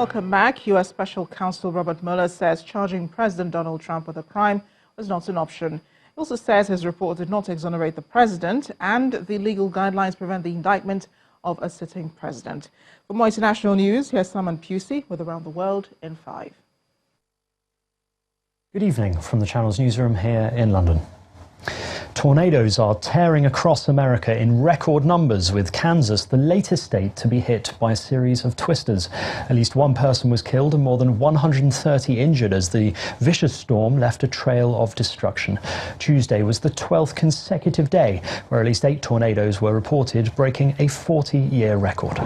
Welcome back. U.S. Special Counsel Robert Mueller says charging President Donald Trump with a crime was not an option. He also says his report did not exonerate the president, and the legal guidelines prevent the indictment of a sitting president. For more international news, here's Simon Pusey with Around the World in 5. Good evening from the Channel's newsroom here in London. Tornadoes are tearing across America in record numbers, with Kansas the latest state to be hit by a series of twisters. At least one person was killed and more than 130 injured as the vicious storm left a trail of destruction. Tuesday was the 12th consecutive day where at least 8 tornadoes were reported, breaking a 40-year record.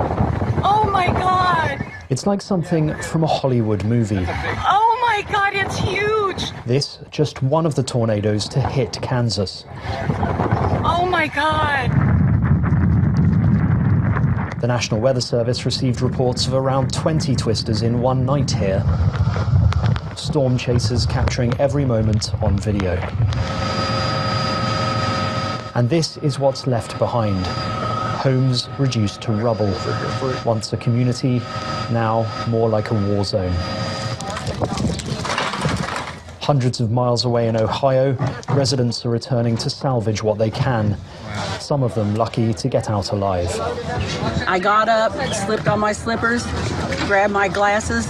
Oh my God! It's like something from a Hollywood movie. Oh my God, it's huge! This just one of the tornadoes to hit Kansas. Oh my God! The National Weather Service received reports of around 20 twisters in one night here. Storm chasers capturing every moment on video. And this is what's left behind. Homes reduced to rubble. Once a community, now more like a war zone. Hundreds of miles away in Ohio, residents are returning to salvage what they can. Some of them lucky to get out alive. I got up, slipped on my slippers, grabbed my glasses,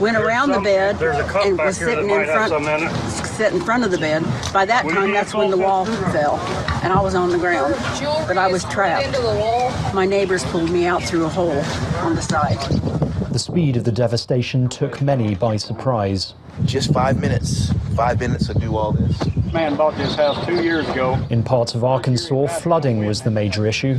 went around the bed, and was sitting in front of the bed. By that time, that's when the wall fell, and I was on the ground. But I was trapped. My neighbors pulled me out through a hole on the side. The speed of the devastation took many by surprise. Just 5 minutes. 5 minutes to do all this. Man bought this house 2 years ago. In parts of Arkansas, flooding was the major issue.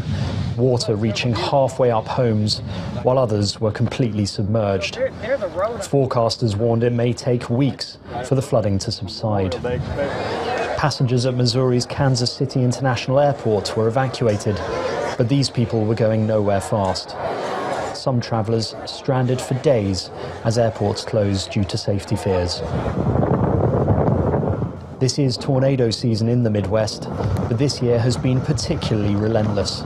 Water reaching halfway up homes, while others were completely submerged. Forecasters warned it may take weeks for the flooding to subside. Passengers at Missouri's Kansas City International Airport were evacuated, but these people were going nowhere fast. Some travelers stranded for days as airports closed due to safety fears. This is tornado season in the Midwest, but this year has been particularly relentless.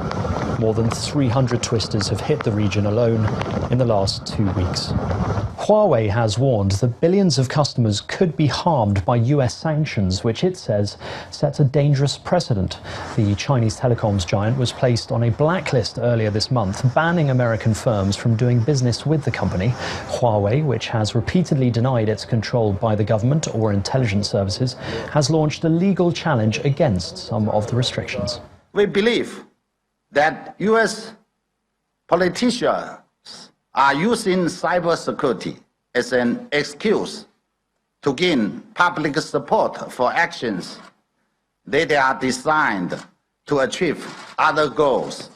More than 300 twisters have hit the region alone in the last 2 weeks. Huawei has warned that billions of customers could be harmed by US sanctions, which it says sets a dangerous precedent. The Chinese telecoms giant was placed on a blacklist earlier this month, banning American firms from doing business with the company. Huawei, which has repeatedly denied it's controlled by the government or intelligence services, has launched a legal challenge against some of the restrictions. We believe that US politicians are using cybersecurity as an excuse to gain public support for actions that are designed to achieve other goals.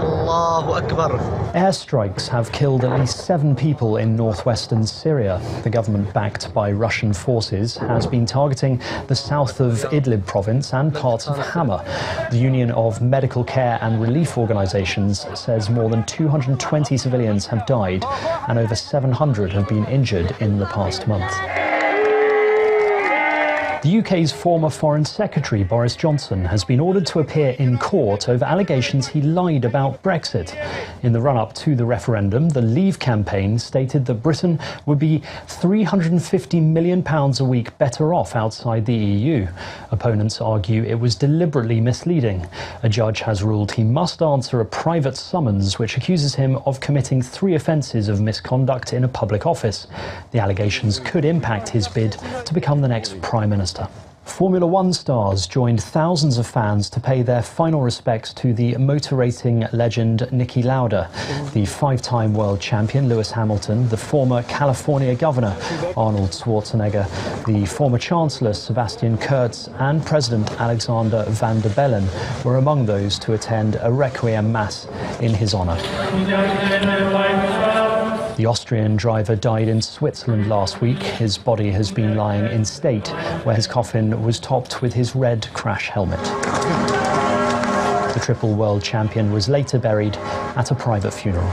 Allahu Akbar. Airstrikes have killed at least 7 people in northwestern Syria. The government, backed by Russian forces, has been targeting the south of Idlib province and parts of Hama. The Union of Medical Care and Relief Organizations says more than 220 civilians have died and over 700 have been injured in the past month. The UK's former Foreign Secretary, Boris Johnson, has been ordered to appear in court over allegations he lied about Brexit. In the run-up to the referendum, the Leave campaign stated that Britain would be £350 million a week better off outside the EU. Opponents argue it was deliberately misleading. A judge has ruled he must answer a private summons which accuses him of committing 3 offences of misconduct in a public office. The allegations could impact his bid to become the next Prime Minister. Formula One stars joined thousands of fans to pay their final respects to the motor racing legend Niki Lauda, the 5-time world champion Lewis Hamilton, the former California governor Arnold Schwarzenegger, the former chancellor Sebastian Kurz, and President Alexander Van der Bellen were among those to attend a requiem mass in his honor. The Austrian driver died in Switzerland last week. His body has been lying in state, where his coffin was topped with his red crash helmet. The triple world champion was later buried at a private funeral.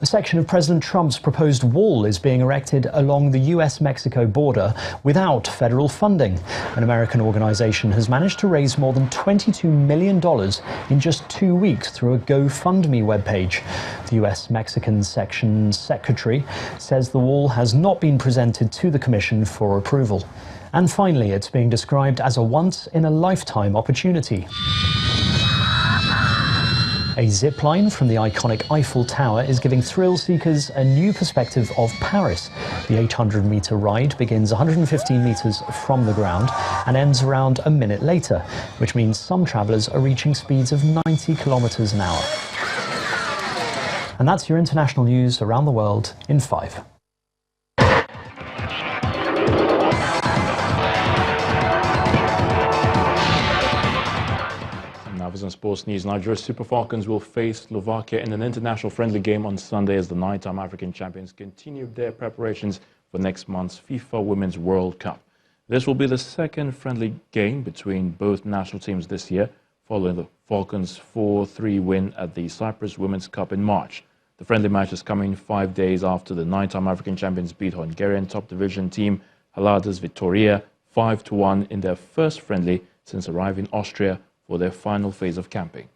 A section of President Trump's proposed wall is being erected along the US-Mexico border without federal funding. An American organization has managed to raise more than $22 million in just 2 weeks through a GoFundMe webpage. The US-Mexican Section Secretary says the wall has not been presented to the Commission for approval. And finally, it's being described as a once-in-a-lifetime opportunity. A zip line from the iconic Eiffel Tower is giving thrill seekers a new perspective of Paris. The 800-metre ride begins 115 metres from the ground and ends around a minute later, which means some travellers are reaching speeds of 90 kilometres an hour. And that's your international news around the world in 5. In sports news, Nigeria's Super Falcons will face Slovakia in an international friendly game on Sunday as the nine-time African champions continue their preparations for next month's FIFA Women's World Cup. This will be the second friendly game between both national teams this year, following the Falcons' 4-3 win at the Cyprus Women's Cup in March. The friendly match is coming 5 days after the nine-time African champions beat Hungarian top division team Lauda's Vitoria 5-1 in their first friendly since arriving in Austria for their final phase of camping.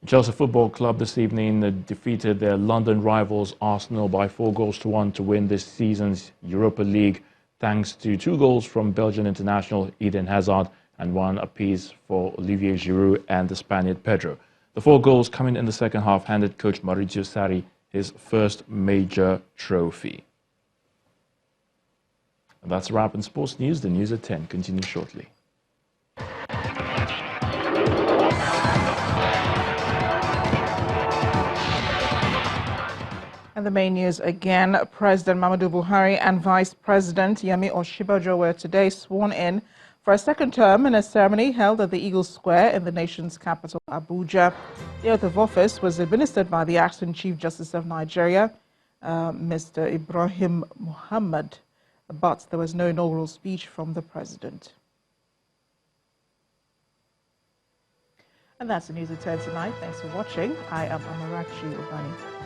Chelsea Football Club this evening defeated their London rivals Arsenal by 4-1 to win this season's Europa League, thanks to 2 goals from Belgian international Eden Hazard and 1 apiece for Olivier Giroud and the Spaniard Pedro. The 4 goals coming in the second half handed coach Maurizio Sarri his first major trophy. And that's a wrap in sports news. The news at 10 continues shortly. And the main news again, President Muhammadu Buhari and Vice President Yemi Osinbajo were today sworn in for a second term in a ceremony held at the Eagle Square in the nation's capital, Abuja. The oath of office was administered by the acting Chief Justice of Nigeria, Mr. Ibrahim Muhammad, but there was no inaugural speech from the president. And that's the news at 10 tonight. Thanks for watching. I am Amarachi Ubani.